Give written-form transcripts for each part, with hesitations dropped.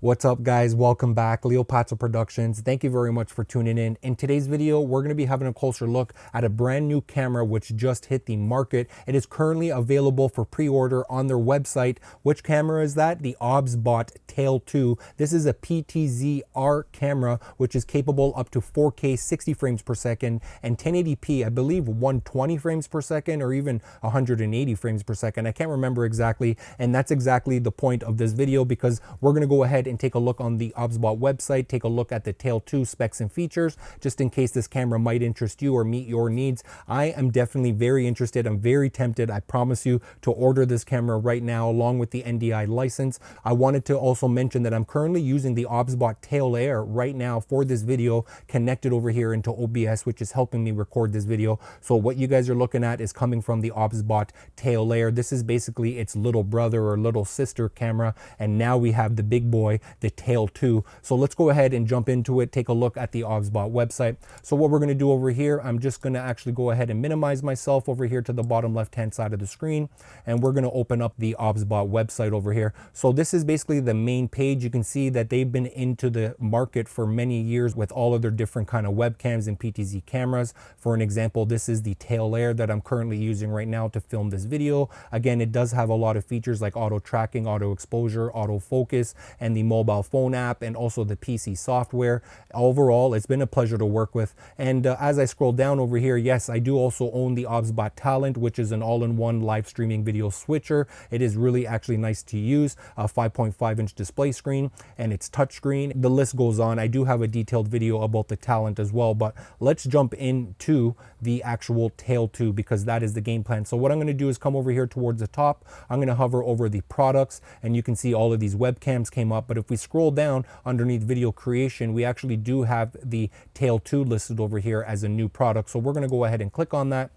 What's up, guys? Welcome back. Leo Patso Productions. Thank you very much for tuning in. In today's video, we're going to be having a closer look at a brand new camera which just hit the market. It is currently available for pre-order on their website. Which camera is that? The OBSBOT Tail 2. This is a PTZR camera which is capable up to 4K 60 frames per second and 1080p, I believe 120 frames per second or even 180 frames per second. I can't remember exactly, and that's exactly the point of this video because we're going to go ahead and take a look on the OBSBOT website, take a look at the Tail 2 specs and features, just in case this camera might interest you or meet your needs. I am definitely very interested. I'm very tempted, I promise you, to order this camera right now along with the NDI license. I wanted to also mention that I'm currently using the OBSBOT Tail Air right now for this video, connected over here into OBS, which is helping me record this video. So what you guys are looking at is coming from the OBSBOT Tail Air. This is basically its little brother or little sister camera, and now we have the big boy, the Tail 2. So let's go ahead and jump into it, take a look at the OBSBOT website. So what we're going to do over here, I'm just going to actually go ahead and minimize myself over here to the bottom left hand side of the screen, and we're going to open up the OBSBOT website over here. So this is basically the main page. You can see that they've been into the market for many years with all of their different kind of webcams and PTZ cameras. For an example, this is the Tail Air that I'm currently using right now to film this video. Again, it does have a lot of features like auto tracking, auto exposure, auto focus, and the mobile phone app, and also the PC software. Overall, it's been a pleasure to work with. And as I scroll down over here, yes, I do also own the OBSBOT Talent, which is an all-in-one live streaming video switcher. It is really actually nice to use, a 5.5-inch display screen, and it's touchscreen. The list goes on. I do have a detailed video about the Talent as well, but let's jump into the actual Tail 2 because that is the game plan. So what I'm going to do is come over here towards the top. I'm going to hover over the products, and you can see all of these webcams came up. But if we scroll down underneath video creation, we actually do have the Tail 2 listed over here as a new product. So we're going to go ahead and click on that,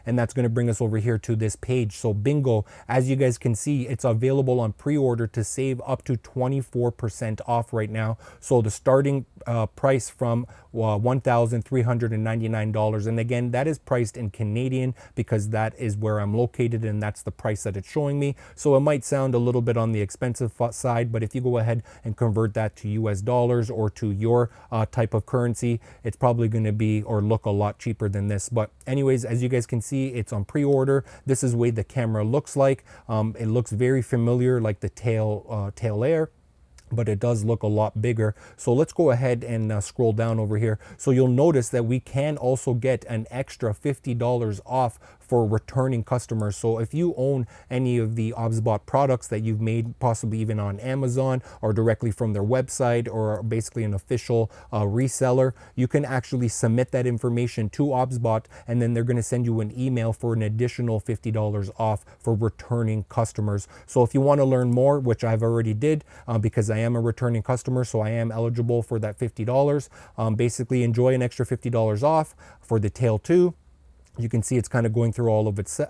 and that's going to bring us over here to this page. So bingo, as you guys can see, it's available on pre-order to save up to 24% off right now. So the starting price from $1,399, and again, that is priced in Canadian because that is where I'm located and that's the price that it's showing me. So it might sound a little bit on the expensive side, but if you go ahead and convert that to US dollars or to your type of currency, it's probably going to be or look a lot cheaper than this. But anyways, as you guys can see, it's on pre-order. This is the way the camera looks like. It looks very familiar like the Tail Air, but it does look a lot bigger. So let's go ahead and scroll down over here. So you'll notice that we can also get an extra $50 off for returning customers. So if you own any of the OBSBOT products that you've made, possibly even on Amazon or directly from their website or basically an official reseller, you can actually submit that information to OBSBOT, and then they're going to send you an email for an additional $50 off for returning customers. So if you want to learn more, which I've already did because I am a returning customer, so I am eligible for that $50. Basically enjoy an extra $50 off for the Tail 2. You can see it's kind of going through all of its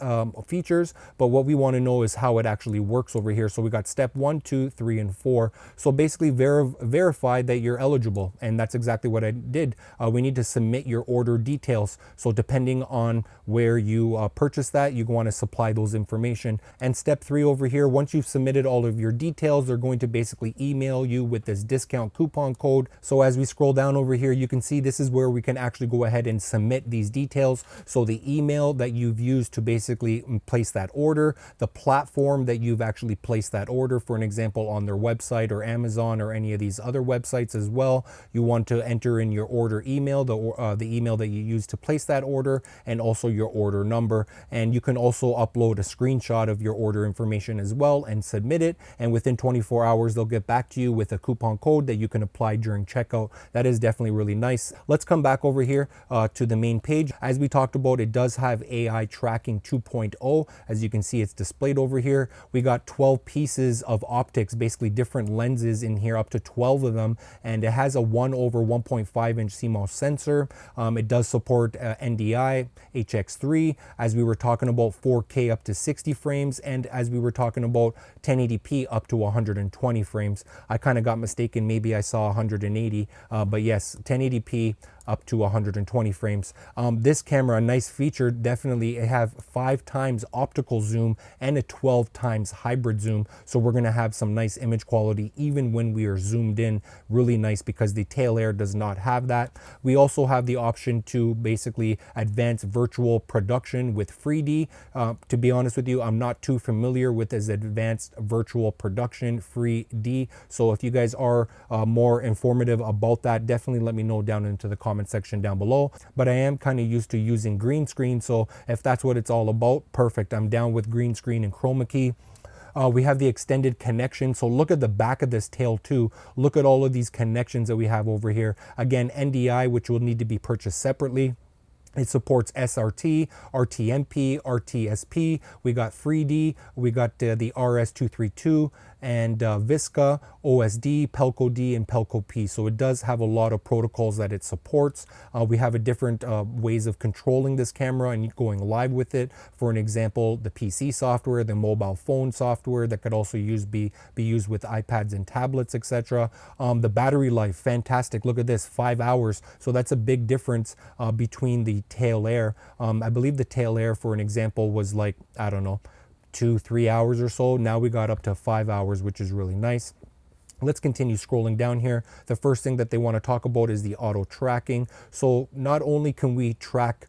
features, but what we want to know is how it actually works over here. So we got step 1, 2, 3, and 4. So basically verify that you're eligible, and that's exactly what I did. We need to submit your order details. So depending on where you purchase that, you want to supply those information. And step 3 over here, once you've submitted all of your details, they're going to basically email you with this discount coupon code. So as we scroll down over here, you can see this is where we can actually go ahead and submit these details. So the email that you've used to basically place that order, the platform that you've actually placed that order, for an example, on their website or Amazon or any of these other websites as well. You want to enter in your order email, the email that you use to place that order, and also your order number. And you can also upload a screenshot of your order information as well and submit it. And within 24 hours, they'll get back to you with a coupon code that you can apply during checkout. That is definitely really nice. Let's come back over here to the main page. As we talked about, it does have AI tracking 2.0. As you can see, it's displayed over here. We got 12 pieces of optics, basically different lenses in here, up to 12 of them, and it has a 1/1.5-inch CMOS sensor. It does support NDI, HX3, as we were talking about 4K up to 60 frames, and as we were talking about 1080p up to 120 frames. I kind of got mistaken, maybe I saw 180, but yes, 1080p up to 120 frames. This camera, a nice feature, definitely have 5 times optical zoom and a 12 times hybrid zoom. So we're gonna have some nice image quality even when we are zoomed in. Really nice because the Tail Air does not have that. We also have the option to basically advance virtual production with 3D. To be honest with you, I'm not too familiar with this advanced virtual production 3D. So if you guys are more informative about that, definitely let me know down into the comment section down below. But I am kind of used to using green screen, so if that's what it's all about, perfect. I'm down with green screen and chroma key. We have the extended connection. So look at the back of this tail too. Look at all of these connections that we have over here. Again, NDI, which will need to be purchased separately. It supports SRT, RTMP, RTSP. We got 3D. We got the RS232 and VISCA, OSD, Pelco D, and Pelco P. So it does have a lot of protocols that it supports. We have a different ways of controlling this camera and going live with it. For an example, the PC software, the mobile phone software that could also be used with iPads and tablets, etc. The battery life, fantastic. Look at this, 5 hours. So that's a big difference between the Tail Air. I believe the Tail Air, for an example, was like, I don't know, 2-3 hours or so. Now we got up to 5 hours, which is really nice. Let's continue scrolling down here. The first thing that they want to talk about is the auto tracking. So not only can we track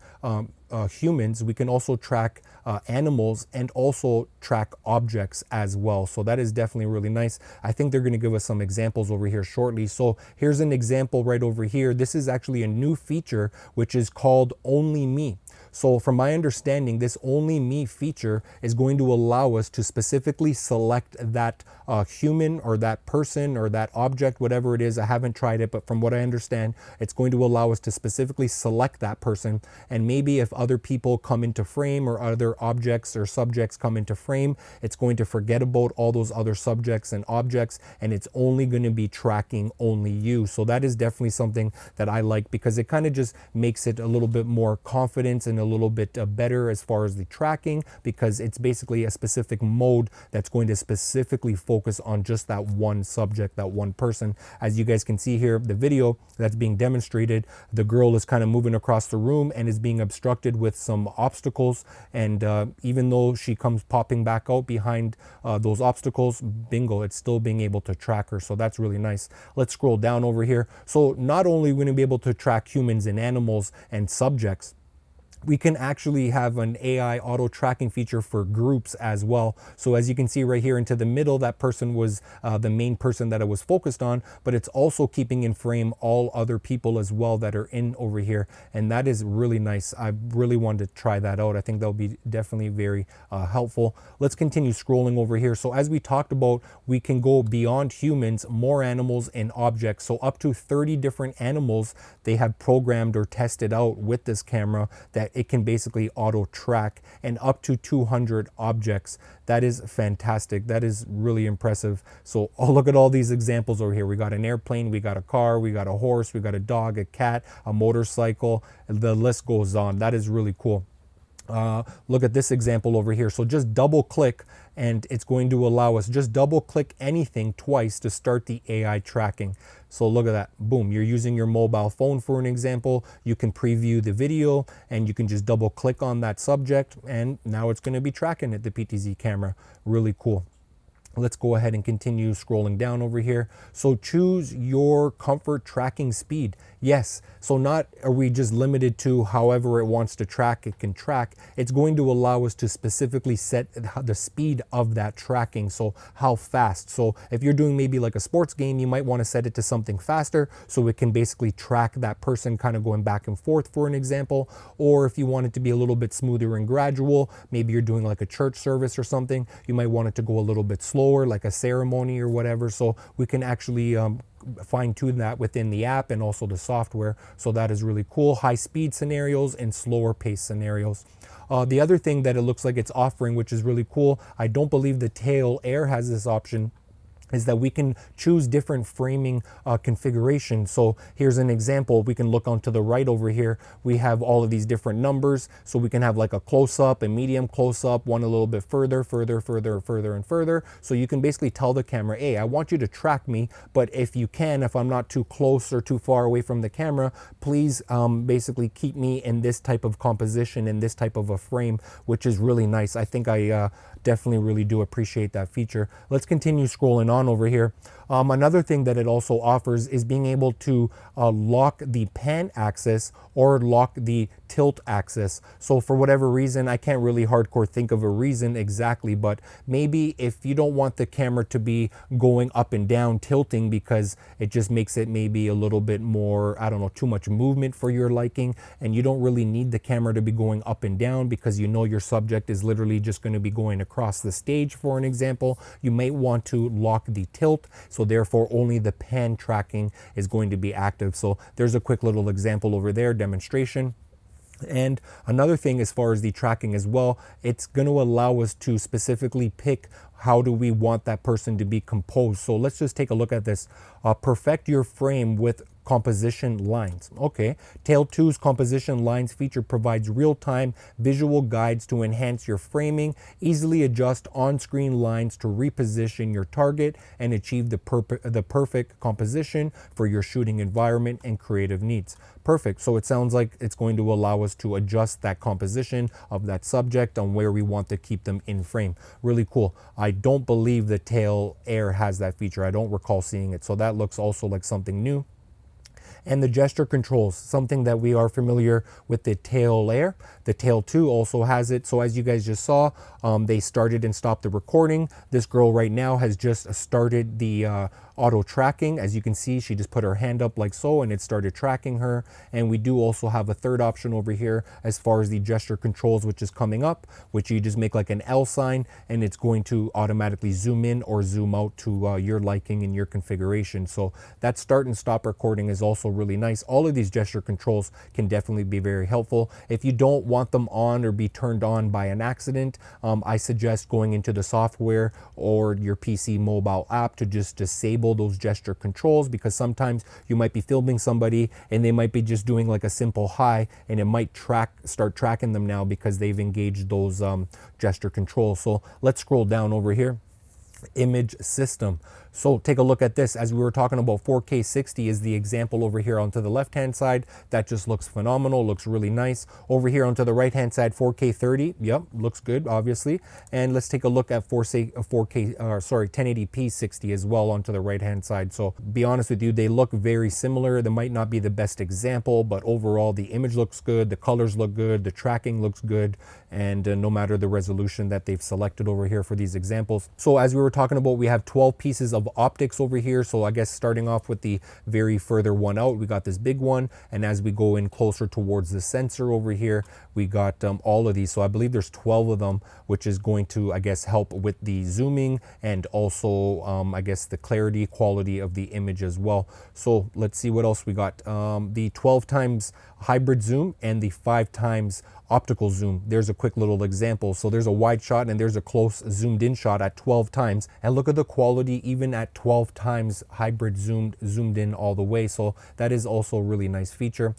humans, we can also track animals and also track objects as well. So that is definitely really nice. I think they're going to give us some examples over here shortly. So here's an example right over here. This is actually a new feature which is called Only Me. So from my understanding, this Only Me feature is going to allow us to specifically select that human or that person or that object, whatever it is. I haven't tried it, but from what I understand, it's going to allow us to specifically select that person. And maybe if other people come into frame or other objects or subjects come into frame, it's going to forget about all those other subjects and objects, and it's only going to be tracking only you. So that is definitely something that I like because it kind of just makes it a little bit more confidence and a little bit better as far as the tracking, because it's basically a specific mode that's going to specifically focus on just that one subject, that one person. As you guys can see here, the video that's being demonstrated, the girl is kind of moving across the room and is being obstructed with some obstacles, and even though she comes popping back out behind those obstacles, bingo, it's still being able to track her. So that's really nice. Let's scroll down over here. So not only are we going to be able to track humans and animals and subjects, we can actually have an AI auto tracking feature for groups as well. So as you can see right here into the middle, that person was the main person that I was focused on, but it's also keeping in frame all other people as well that are in over here. And that is really nice. I really wanted to try that out. I think that'll be definitely very helpful. Let's continue scrolling over here. So as we talked about, we can go beyond humans, more animals and objects. So up to 30 different animals they have programmed or tested out with this camera that it can basically auto track, and up to 200 objects. That is fantastic. That is really impressive. So look at all these examples over here. We got an airplane, we got a car, we got a horse, we got a dog, a cat, a motorcycle. The list goes on. That is really cool. Look at this example over here. So just double click and it's going to allow us, just double click anything twice to start the AI tracking. So look at that, boom, you're using your mobile phone for an example, you can preview the video and you can just double click on that subject and now it's going to be tracking it, the PTZ camera. Really cool. Let's go ahead and continue scrolling down over here. So choose your comfort tracking speed. Yes, so not are we just limited to however it wants to track, it can track. It's going to allow us to specifically set the speed of that tracking. So how fast. So if you're doing maybe like a sports game, you might want to set it to something faster so it can basically track that person kind of going back and forth, for an example. Or if you want it to be a little bit smoother and gradual, maybe you're doing like a church service or something, you might want it to go a little bit slower, like a ceremony or whatever. So we can actually fine tune that within the app and also the software. So that is really cool. High speed scenarios and slower pace scenarios. The other thing that it looks like it's offering, which is really cool, I don't believe the Tail Air has this option, is that we can choose different framing configurations. So here's an example. We can look onto the right over here. We have all of these different numbers. So we can have like a close-up, a medium close-up, one a little bit further, and further. So you can basically tell the camera, hey, I want you to track me, but if you can, if I'm not too close or too far away from the camera, please basically keep me in this type of composition, in this type of a frame, which is really nice. I think I definitely really do appreciate that feature. Let's continue scrolling on over here. Another thing that it also offers is being able to lock the pan axis or lock the tilt axis. So for whatever reason, I can't really hardcore think of a reason exactly, but maybe if you don't want the camera to be going up and down tilting because it just makes it maybe a little bit more, I don't know, too much movement for your liking, and you don't really need the camera to be going up and down because you know your subject is literally just going to be going across the stage, for an example, you may want to lock the tilt. So therefore only the pan tracking is going to be active. So there's a quick little example over there, demonstration. And another thing as far as the tracking as well, it's going to allow us to specifically pick how do we want that person to be composed. So let's just take a look at this. Perfect your frame with composition lines. Okay, Tail 2's composition lines feature provides real-time visual guides to enhance your framing, easily adjust on-screen lines to reposition your target and achieve the perfect composition for your shooting environment and creative needs. Perfect. So it sounds like it's going to allow us to adjust that composition of that subject on where we want to keep them in frame. Really cool. I don't believe the Tail Air has that feature. I don't recall seeing it. So that looks also like something new. And the gesture controls, something that we are familiar with the Tail Air. The Tail 2 also has it. So as you guys just saw, they started and stopped the recording. This girl right now has just started the auto tracking. As you can see, she just put her hand up like so and it started tracking her. And we do also have a third option over here as far as the gesture controls, which is coming up, which you just make like an L sign and it's going to automatically zoom in or zoom out to your liking and your configuration. So that start and stop recording is also really nice. All of these gesture controls can definitely be very helpful. If you don't want them on or be turned on by an accident, I suggest going into the software or your PC mobile app to just disable those gesture controls, because sometimes you might be filming somebody and they might be just doing like a simple hi and it might start tracking them now because they've engaged those gesture controls. So let's scroll down over here. Image system. So take a look at this. As we were talking about, 4K 60 is the example over here onto the left hand side. That just looks phenomenal, looks really nice. Over here onto the right hand side, 4K 30, yep, looks good obviously. And let's take a look at 1080p 60 as well onto the right hand side. So be honest with you, they look very similar. They might not be the best example, but overall the image looks good, the colors look good, the tracking looks good, and no matter the resolution that they've selected over here for these examples. So as we were talking about, we have 12 pieces of optics over here. So I guess starting off with the very further one out, we got this big one, and as we go in closer towards the sensor over here, we got all of these. So I believe there's 12 of them, which is going to, I guess, help with the zooming and also I guess the clarity quality of the image as well. So let's see what else we got. The 12 times hybrid zoom and the 5 times optical zoom. There's a quick little example. So there's a wide shot and there's a close zoomed in shot at 12 times, and look at the quality even at 12 times hybrid zoomed in all the way. So that is also a really nice feature.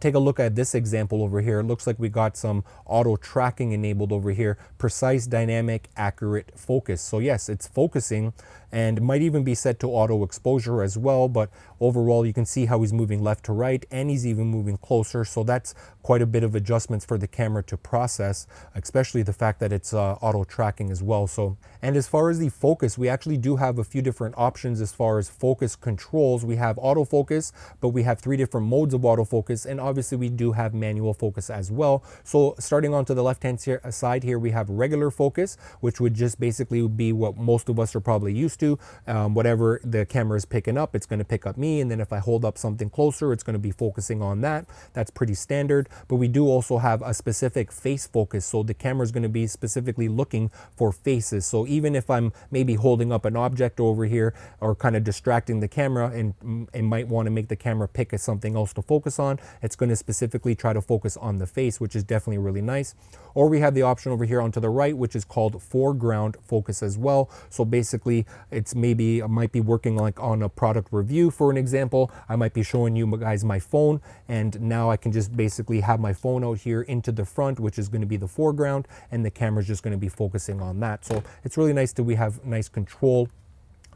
Take a look at this example over here. It looks like we got some auto tracking enabled over here. Precise, dynamic, accurate focus. So yes, it's focusing and might even be set to auto exposure as well, but overall you can see how he's moving left to right and he's even moving closer. So that's quite a bit of adjustments for the camera to process, especially the fact that it's auto tracking as well. So, and as far as the focus, we actually do have a few different options as far as focus controls. We have autofocus, but we have 3 different modes of autofocus, and obviously we do have manual focus as well. So starting on to the left hand side here, we have regular focus, which would just basically be what most of us are probably used to. Whatever the camera is picking up, it's going to pick up me, and then if I hold up something closer, it's going to be focusing on that. That's pretty standard. But we do also have a specific face focus. So the camera is going to be specifically looking for faces. So even if I'm maybe holding up an object over here or kind of distracting the camera and it might want to make the camera pick at something else to focus on, it's going to specifically try to focus on the face, which is definitely really nice. Or we have the option over here onto the right, which is called foreground focus as well. So basically it's maybe I might be working like on a product review, for an example. I might be showing you guys my phone, and now I can just basically have my phone out here into the front, which is going to be the foreground, and the camera's just going to be focusing on that. So it's really nice that we have nice control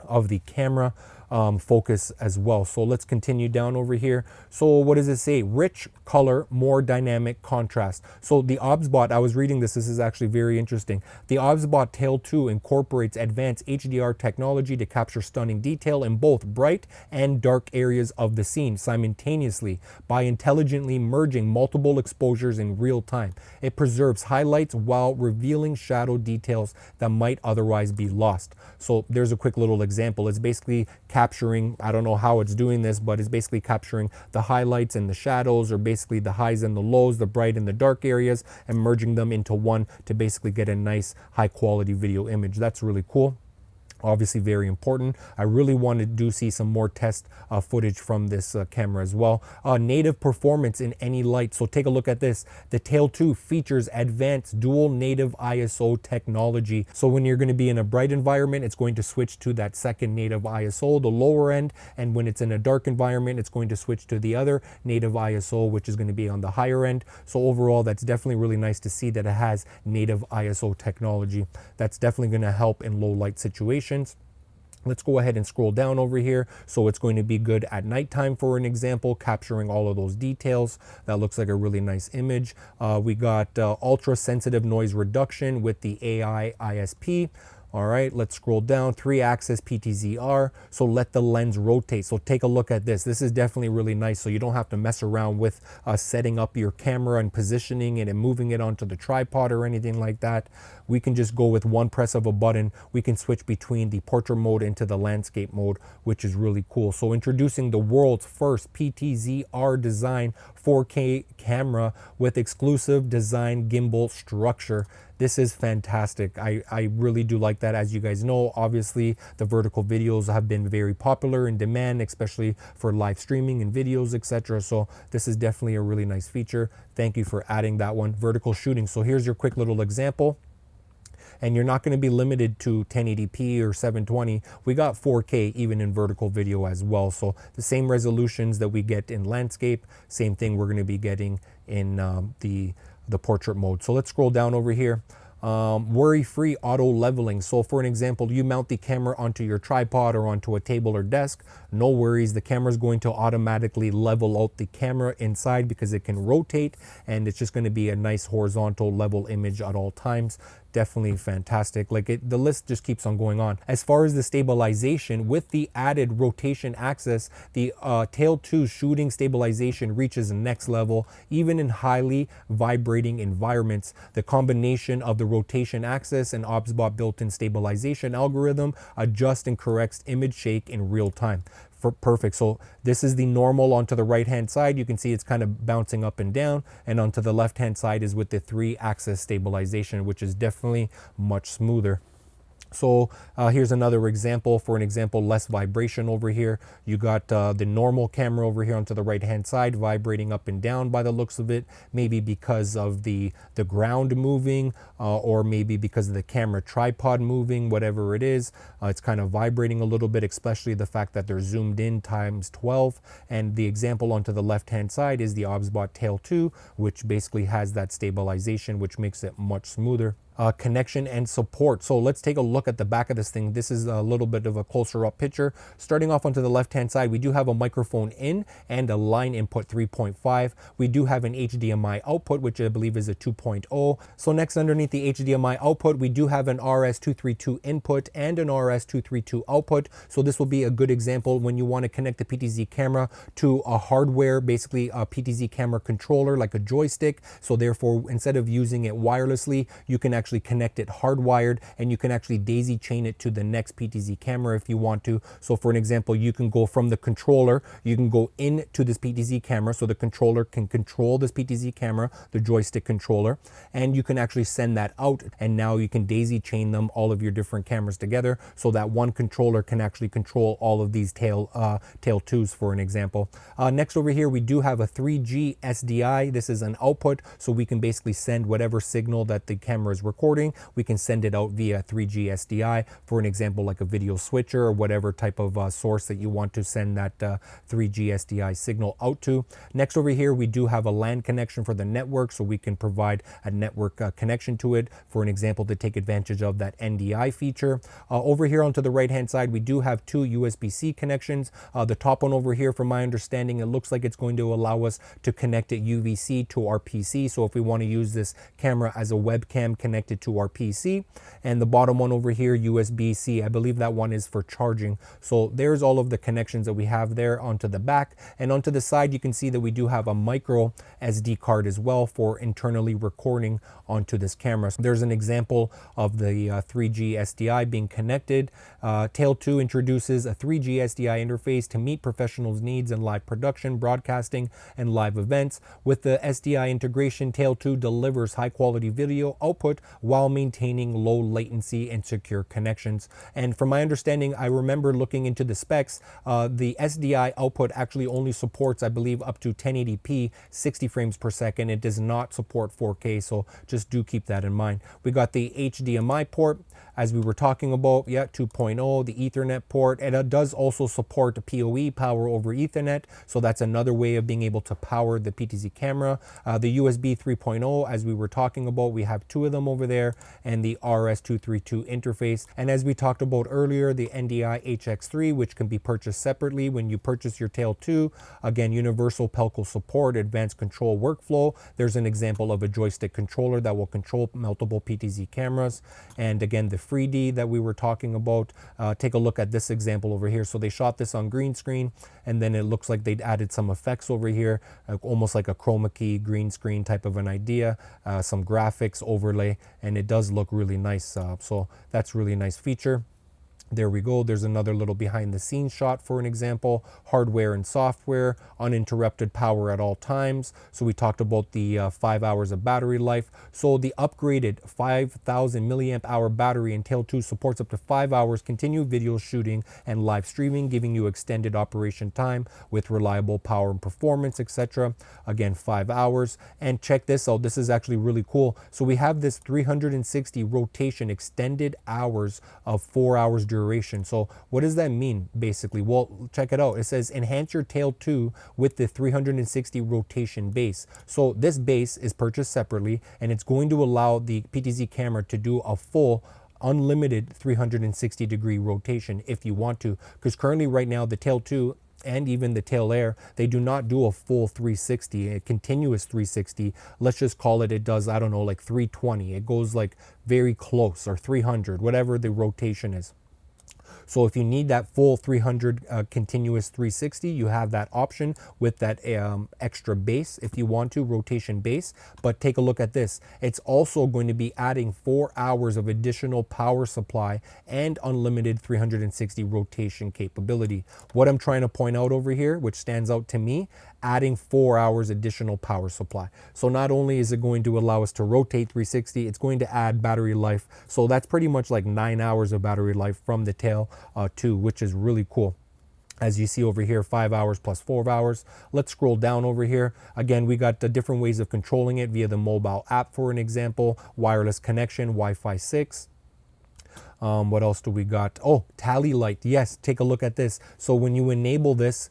of the camera focus as well. So let's continue down over here. So what does it say? Rich color, more dynamic contrast. So the OBSBOT, I was reading this is actually very interesting. The OBSBOT Tail 2 incorporates advanced HDR technology to capture stunning detail in both bright and dark areas of the scene simultaneously by intelligently merging multiple exposures in real time. It preserves highlights while revealing shadow details that might otherwise be lost. So there's a quick little example. It's basically capturing, I don't know how it's doing this, but it's basically capturing the highlights and the shadows, or basically the highs and the lows, the bright and the dark areas, and merging them into one to basically get a nice high quality video image. That's really cool. Obviously very important. I really wanted to see some more test footage from this camera as well. Native performance in any light. So take a look at this. The Tail 2 features advanced dual native ISO technology. So when you're going to be in a bright environment, it's going to switch to that second native ISO, the lower end. And when it's in a dark environment, it's going to switch to the other native ISO, which is going to be on the higher end. So overall, that's definitely really nice to see that it has native ISO technology. That's definitely going to help in low light situations. Let's go ahead and scroll down over here. So it's going to be good at nighttime, for an example, capturing all of those details. That looks like a really nice image. We got ultra sensitive noise reduction with the AI ISP. All right, let's scroll down. 3-axis PTZR. So let the lens rotate. So take a look at this. This is definitely really nice. So you don't have to mess around with setting up your camera and positioning it and moving it onto the tripod or anything like that. We can just go with one press of a button. We can switch between the portrait mode into the landscape mode, which is really cool. So introducing the world's first PTZR design 4K camera with exclusive design gimbal structure. This is fantastic. I really do like that. As you guys know, obviously the vertical videos have been very popular in demand, especially for live streaming and videos, etc. So this is definitely a really nice feature. Thank you for adding that one. Vertical shooting. So here's your quick little example. And you're not going to be limited to 1080p or 720. We got 4K even in vertical video as well. So the same resolutions that we get in landscape, same thing we're going to be getting in the portrait mode. So let's scroll down over here. Worry-free auto leveling. So for an example, you mount the camera onto your tripod or onto a table or desk. No worries, the camera is going to automatically level out the camera inside because it can rotate, and it's just going to be a nice horizontal level image at all times. Definitely fantastic. Like the list just keeps on going on. As far as the stabilization, with the added rotation axis, the Tail 2 shooting stabilization reaches the next level, even in highly vibrating environments. The combination of the rotation axis and OBSBOT built-in stabilization algorithm adjusts and corrects image shake in real time. Perfect. So this is the normal onto the right hand side. You can see it's kind of bouncing up and down, and onto the left hand side is with the 3-axis stabilization, which is definitely much smoother. So here's another example. For an example, less vibration over here. You got the normal camera over here onto the right hand side vibrating up and down by the looks of it, maybe because of the ground moving, or maybe because of the camera tripod moving, whatever it is. It's kind of vibrating a little bit, especially the fact that they're zoomed in times 12. And the example onto the left hand side is the OBSBOT Tail 2, which basically has that stabilization, which makes it much smoother. Connection and support. So let's take a look at the back of this thing. This is a little bit of a closer up picture. Starting off onto the left hand side, we do have a microphone in and a line input 3.5. We do have an HDMI output, which I believe is a 2.0. So next, underneath the HDMI output, we do have an RS-232 input and an RS-232 output. So this will be a good example when you want to connect the PTZ camera to a hardware, basically a PTZ camera controller like a joystick. So therefore, instead of using it wirelessly, you can actually connect it hardwired, and you can actually daisy chain it to the next PTZ camera if you want to. So for an example, you can go from the controller, you can go into this PTZ camera, so the controller can control this PTZ camera, the joystick controller, and you can actually send that out, and now you can daisy chain them, all of your different cameras together, so that one controller can actually control all of these tail 2s, for an example. Next over here, we do have a 3G SDI. This is an output, so we can basically send whatever signal that the camera is recording, we can send it out via 3G SDI, for an example, like a video switcher or whatever type of source that you want to send that 3G SDI signal out to. Next over here, we do have a LAN connection for the network, so we can provide a network connection to it, for an example, to take advantage of that NDI feature. Over here onto the right hand side, we do have two USB-C connections. The top one over here, from my understanding, it looks like it's going to allow us to connect it UVC to our PC, so if we want to use this camera as a webcam connected to our PC. And the bottom one over here, USB-C, I believe that one is for charging. So there's all of the connections that we have there onto the back. And onto the side, you can see that we do have a micro SD card as well for internally recording onto this camera. So there's an example of the 3G SDI being connected. Tail 2 introduces a 3G SDI interface to meet professionals' needs in live production, broadcasting, and live events. With the SDI integration, Tail 2 delivers high-quality video output while maintaining low latency and secure connections. And from my understanding, I remember looking into the specs, the SDI output actually only supports, I believe, up to 1080p, 60 frames per second. It does not support 4K, so just do keep that in mind. We got the HDMI port, as we were talking about, 2.0, the Ethernet port, and it does also support PoE, power over Ethernet, so that's another way of being able to power the PTZ camera. The USB 3.0, as we were talking about, we have two of them over there, and the RS-232 interface. And as we talked about earlier, the NDI HX3, which can be purchased separately when you purchase your Tail 2. Again, universal pelco support, advanced control workflow. There's an example of a joystick controller that will control multiple PTZ cameras. And again, the 3D that we were talking about, take a look at this example over here. So they shot this on green screen, and then it looks like they'd added some effects over here, almost like a chroma key green screen type of an idea, some graphics overlay, and it does look really nice. So that's really nice feature. There we go. There's another little behind the scenes shot for an example. Hardware and software, uninterrupted power at all times. So we talked about the 5 hours of battery life. So the upgraded 5,000 milliamp hour battery in Tail 2 supports up to 5 hours continued video shooting and live streaming, giving you extended operation time with reliable power and performance, etc. Again, 5 hours. And check this out. This is actually really cool. So we have this 360 rotation extended hours of 4 hours duration. So what does that mean basically? Well, check it out. It says enhance your Tail 2 with the 360 rotation base. So this base is purchased separately, and it's going to allow the PTZ camera to do a full unlimited 360 degree rotation if you want to, because currently right now the Tail 2 and even the Tail Air, they do not do a full 360, a continuous 360. Let's just call it, it does, I don't know, like 320. It goes like very close, or 300, whatever the rotation is. So if you need that full 300 continuous 360, you have that option with that extra base if you want to, rotation base. But take a look at this. It's also going to be adding 4 hours of additional power supply and unlimited 360 rotation capability. What I'm trying to point out over here, which stands out to me, adding 4 hours additional power supply. So not only is it going to allow us to rotate 360, it's going to add battery life. So that's pretty much like 9 hours of battery life from the Tail 2, which is really cool. As you see over here, 5 hours plus 4 hours. Let's scroll down over here. Again, we got the different ways of controlling it via the mobile app, for an example, wireless connection, Wi-Fi 6. What else do we got? Oh, tally light. Yes, take a look at this. So when you enable this,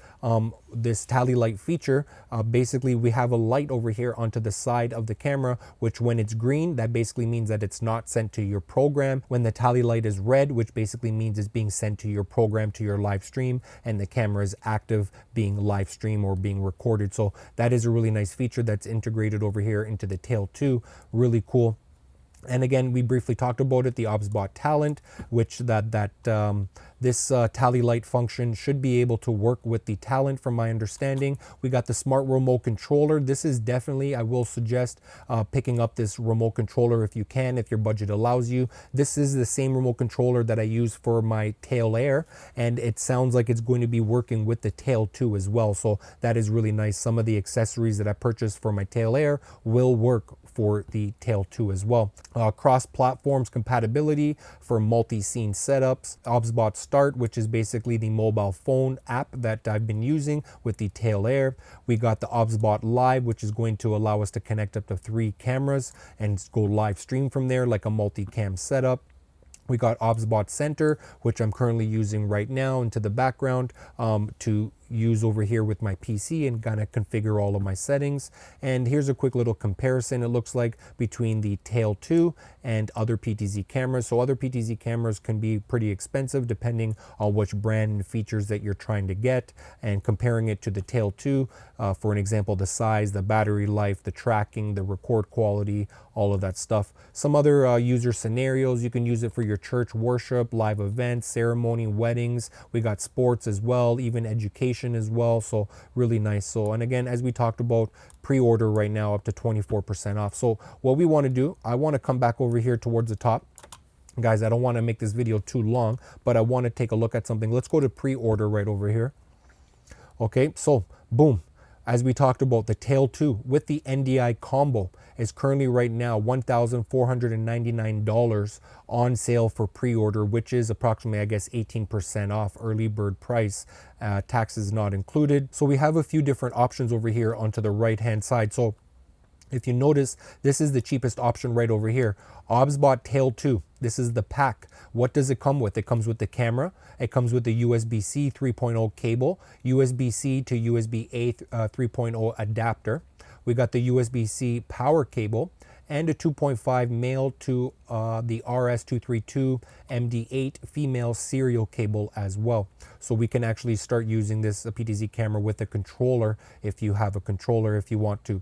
this tally light feature, basically we have a light over here onto the side of the camera, which when it's green, that basically means that it's not sent to your program. When the tally light is red, which basically means it's being sent to your program, to your live stream, and the camera is active, being live stream or being recorded. So that is a really nice feature that's integrated over here into the Tail 2. Really cool. And again, we briefly talked about it, the OBSBOT Talent, which this tally light function should be able to work with the Talent from my understanding. We got the smart remote controller. This is definitely, I will suggest picking up this remote controller if you can, if your budget allows you. This is the same remote controller that I use for my Tail Air, and it sounds like it's going to be working with the Tail 2 as well. So that is really nice. Some of the accessories that I purchased for my Tail Air will work for the Tail 2 as well. Cross-platforms compatibility for multi-scene setups. OBSBOT Start, which is basically the mobile phone app that I've been using with the Tail Air. We got the OBSBOT Live, which is going to allow us to connect up to 3 cameras and go live stream from there like a multi-cam setup. We got OBSBOT Center, which I'm currently using right now into the background to use over here with my PC and kind of configure all of my settings. And here's a quick little comparison, it looks like, between the Tail 2 and other PTZ cameras. So other PTZ cameras can be pretty expensive depending on which brand and features that you're trying to get. And comparing it to the Tail 2, for an example, the size, the battery life, the tracking, the record quality, all of that stuff. Some other user scenarios, you can use it for your church worship, live events, ceremony, weddings. We got sports as well, even education as well, so really nice. So, and again, as we talked about, pre-order right now up to 24% off. So what we want to do, I want to come back over here towards the top. Guys, I don't want to make this video too long, but I want to take a look at something. Let's go to pre-order right over here. Okay, so boom. As we talked about, the Tail 2 with the NDI combo is currently right now $1,499 on sale for pre-order, which is approximately, I guess, 18% off early bird price, taxes not included. So we have a few different options over here onto the right hand side. So if you notice, this is the cheapest option right over here. OBSBOT Tail 2. This is the pack. What does it come with? It comes with the camera. It comes with the USB-C 3.0 cable, USB-C to USB-A 3.0 adapter. We got the USB-C power cable and a 2.5 male to the RS232 MD8 female serial cable as well. So we can actually start using this PTZ camera with a controller if you have a controller, if you want to.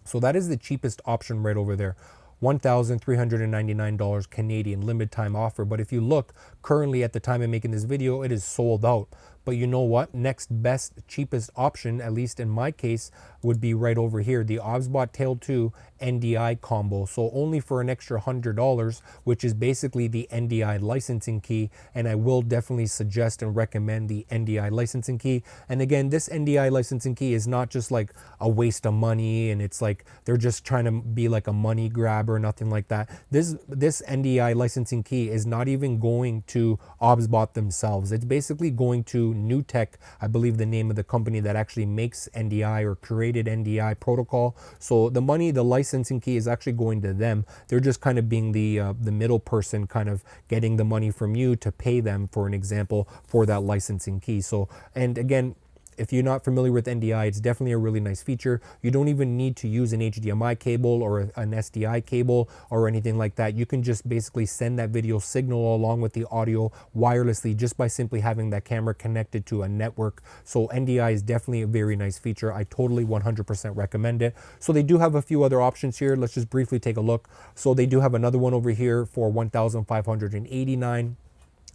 So that is the cheapest option right over there. $1,399 Canadian limited time offer. But if you look currently at the time of making this video, it is sold out. But you know what? Next best, cheapest option, at least in my case, would be right over here, the OBSBOT Tail 2 NDI combo. So only for an extra $100, which is basically the NDI licensing key. And I will definitely suggest and recommend the NDI licensing key. And again, this NDI licensing key is not just like a waste of money and it's like they're just trying to be like a money grab or nothing like that. This NDI licensing key is not even going to OBSBOT themselves. It's basically going to New Tech, I believe the name of the company that actually makes NDI or created NDI protocol. So the money, the licensing key is actually going to them. They're just kind of being the middle person, kind of getting the money from you to pay them, for an example, for that licensing key. So, and again, if you're not familiar with NDI, it's definitely a really nice feature. You don't even need to use an HDMI cable or an SDI cable or anything like that. You can just basically send that video signal along with the audio wirelessly just by simply having that camera connected to a network. So NDI is definitely a very nice feature. I totally 100% recommend it. So they do have a few other options here. Let's just briefly take a look. So they do have another one over here for $1,589.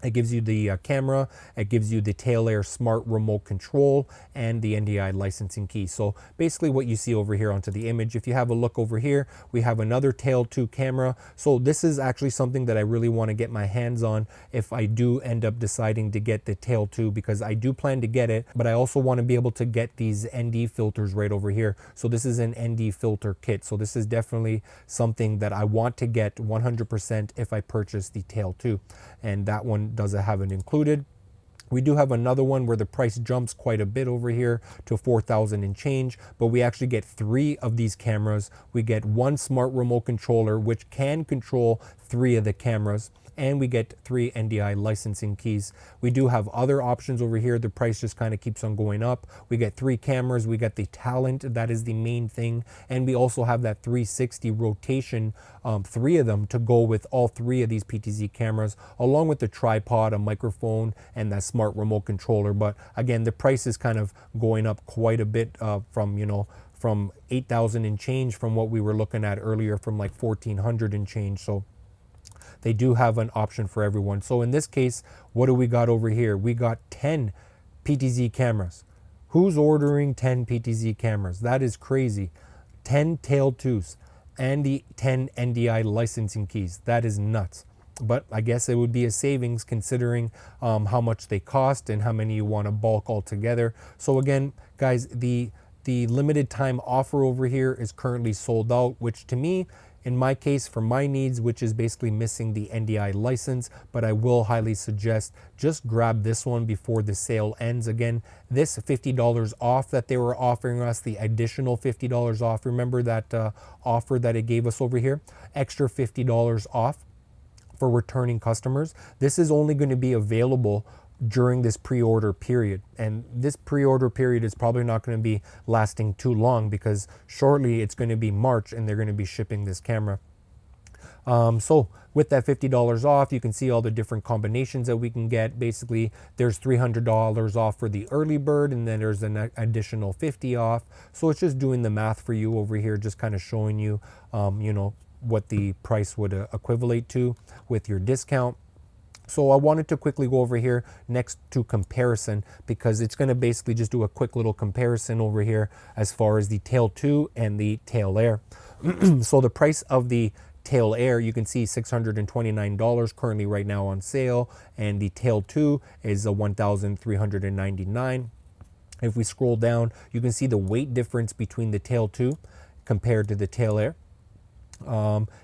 It gives you the camera, it gives you the Tail Air smart remote control, and the NDI licensing key. So basically what you see over here onto the image, if you have a look over here, we have another Tail 2 camera. So this is actually something that I really want to get my hands on if I do end up deciding to get the Tail 2, because I do plan to get it, but I also want to be able to get these ND filters right over here. So this is an ND filter kit. So this is definitely something that I want to get 100% if I purchase the Tail 2. And that one doesn't have it included. We do have another one where the price jumps quite a bit over here to $4,000 and change, but we actually get 3 of these cameras. We get 1 smart remote controller, which can control 3 of the cameras, and we get 3 NDI licensing keys. We do have other options over here. The price just kind of keeps on going up. We get 3 cameras. We get the Talent. That is the main thing. And we also have that 360 rotation, 3 of them to go with all 3 of these PTZ cameras, along with the tripod, a microphone, and that smart remote controller. But again, the price is kind of going up quite a bit from, you know, from 8,000 and change from what we were looking at earlier from like 1,400 and change. So they do have an option for everyone. So in this case, what do we got over here? We got 10 PTZ cameras. Who's ordering 10 PTZ cameras? That is crazy. 10 tail 2s and the 10 NDI licensing keys. That is nuts. But I guess it would be a savings considering how much they cost and how many you want to bulk altogether. So again, guys, the limited time offer over here is currently sold out, which to me, in my case, for my needs, which is basically missing the NDI license, but I will highly suggest just grab this one before the sale ends. Again, this $50 off that they were offering us, the additional $50 off. Remember that offer that it gave us over here? Extra $50 off for returning customers. This is only going to be available during this pre-order period, and this pre-order period is probably not going to be lasting too long because shortly it's going to be March and they're going to be shipping this camera. So with that $50 off, you can see all the different combinations that we can get. Basically, there's $300 off for the early bird, and then there's an additional $50 off. So it's just doing the math for you over here, just kind of showing you, you know, what the price would equivalent to with your discount. So I wanted to quickly go over here next to comparison because it's going to basically just do a quick little comparison over here as far as the Tail 2 and the Tail Air. So the price of the Tail Air, you can see $629 currently right now on sale, and the Tail 2 is $1,399. If we scroll down, you can see the weight difference between the Tail 2 compared to the Tail Air.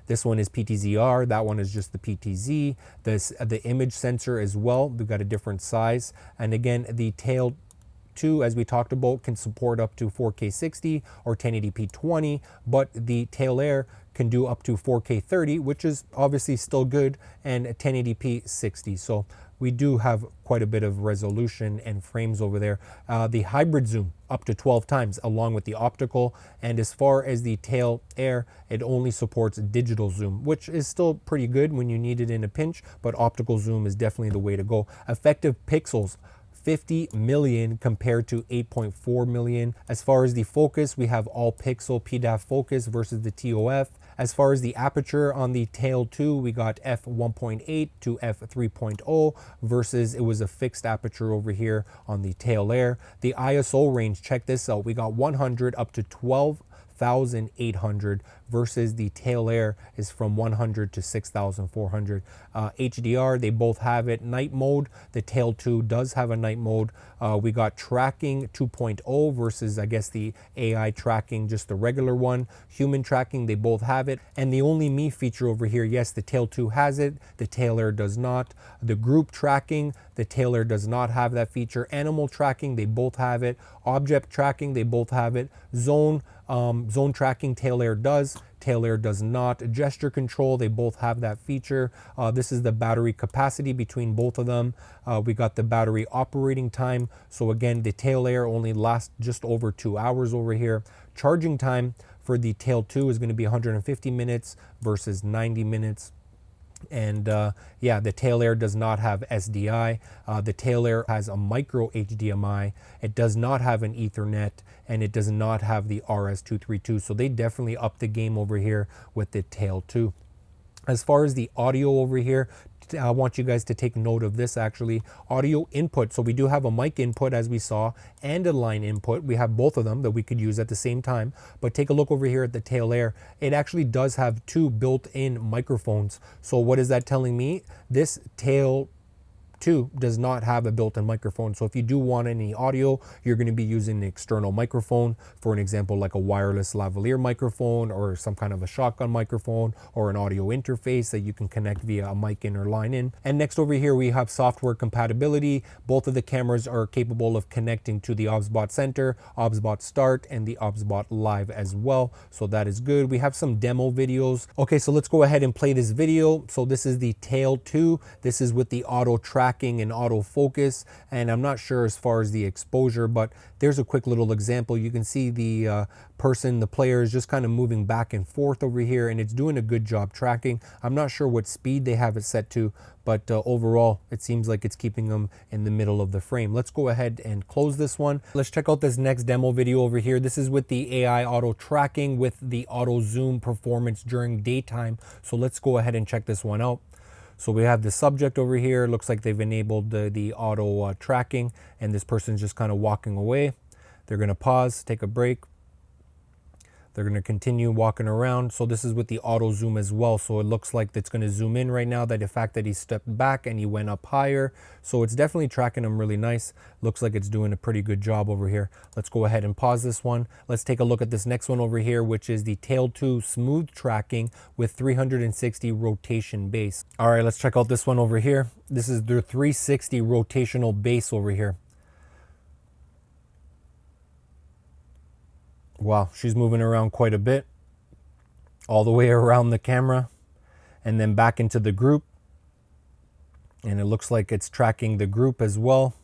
This one is PTZR, that one is just the PTZ. The image sensor as well, we've got a different size. And again, the Tail 2, as we talked about, can support up to 4K 60 or 1080p 20, but the Tail Air can do up to 4K 30, which is obviously still good, and 1080p 60. So we do have quite a bit of resolution and frames over there. The hybrid zoom up to 12 times along with the optical. And as far as the Tail Air, it only supports digital zoom, which is still pretty good when you need it in a pinch, but optical zoom is definitely the way to go. Effective pixels, 50 million compared to 8.4 million. As far as the focus, we have all pixel PDAF focus versus the TOF. As far as the aperture on the Tail 2, we got f1.8 to f3.0 versus it was a fixed aperture over here on the Tail Air. The ISO range, check this out, we got 100 up to 12,800 versus the Tail Air is from 100 to 6,400. HDR, they both have it. Night mode, the Tail 2 does have a night mode. We got tracking 2.0 versus, I guess, the AI tracking, just the regular one. Human tracking, they both have it. And the only me feature over here, yes, the Tail 2 has it, the Tail Air does not. The group tracking, the Tail Air does not have that feature. Animal tracking, they both have it. Object tracking, they both have it. Zone tracking, Tail Air does. Tail Air does not. Gesture control, they both have that feature. This is the battery capacity between both of them. We got the battery operating time. So again, the Tail Air only lasts just over 2 hours over here. Charging time for the Tail 2 is going to be 150 minutes versus 90 minutes. And yeah, the Tail Air does not have SDI. The Tail Air has a micro HDMI. It does not have an Ethernet, and it does not have the RS-232. So they definitely upped the game over here with the Tail 2. As far as the audio over here, I want you guys to take note of this actually. Audio input. So we do have a mic input as we saw and a line input. We have both of them that we could use at the same time. But take a look over here at the Tail Air. It actually does have 2 built-in microphones. So what is that telling me? This Tail 2 does not have a built-in microphone. So if you do want any audio, you're going to be using an external microphone, for an example, like a wireless lavalier microphone or some kind of a shotgun microphone or an audio interface that you can connect via a mic in or line in. And next over here, we have software compatibility. Both of the cameras are capable of connecting to the OBSBOT Center, OBSBOT Start, and the OBSBOT Live as well. So that is good. We have some demo videos. Okay, so let's go ahead and play this video. So this is the Tail 2. This is with the auto track tracking and autofocus, and I'm not sure as far as the exposure, but there's a quick little example. You can see the the player is just kind of moving back and forth over here, and it's doing a good job tracking. I'm not sure what speed they have it set to, but overall it seems like it's keeping them in the middle of the frame. Let's go ahead and close this one. Let's check out this next demo video over here. This is with the AI auto tracking with the auto zoom performance during daytime. So let's go ahead and check this one out. So we have the subject over here. It looks like they've enabled the auto tracking, and this person's just kind of walking away. They're going to pause, take a break. They're going to continue walking around. So this is with the auto zoom as well. So it looks like it's going to zoom in right now, that the fact that he stepped back and he went up higher. So it's definitely tracking him really nice. Looks like it's doing a pretty good job over here. Let's go ahead and pause this one. Let's take a look at this next one over here, which is the Tail 2 smooth tracking with 360 rotation base. All right, let's check out this one over here. This is the 360 rotational base over here. Wow, she's moving around quite a bit, all the way around the camera and then back into the group. And it looks like it's tracking the group as well.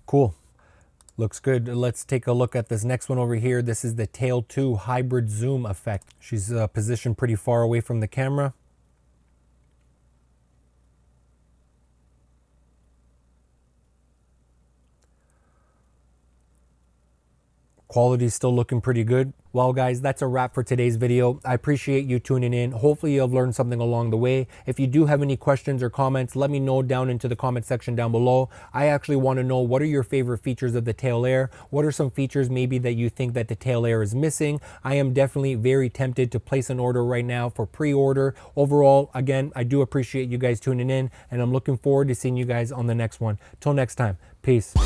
Cool. Looks good. Let's take a look at this next one over here. This is the Tail 2 hybrid zoom effect. She's positioned pretty far away from the camera. Quality's still looking pretty good. Well guys, that's a wrap for today's video. I appreciate you tuning in. Hopefully you've learned something along the way. If you do have any questions or comments, let me know down into the comment section down below. I actually want to know, what are your favorite features of the Tail Air? What are some features maybe that you think that the Tail Air is missing? I am definitely very tempted to place an order right now for pre-order. Overall, again, I do appreciate you guys tuning in, and I'm looking forward to seeing you guys on the next one. Till next time, peace.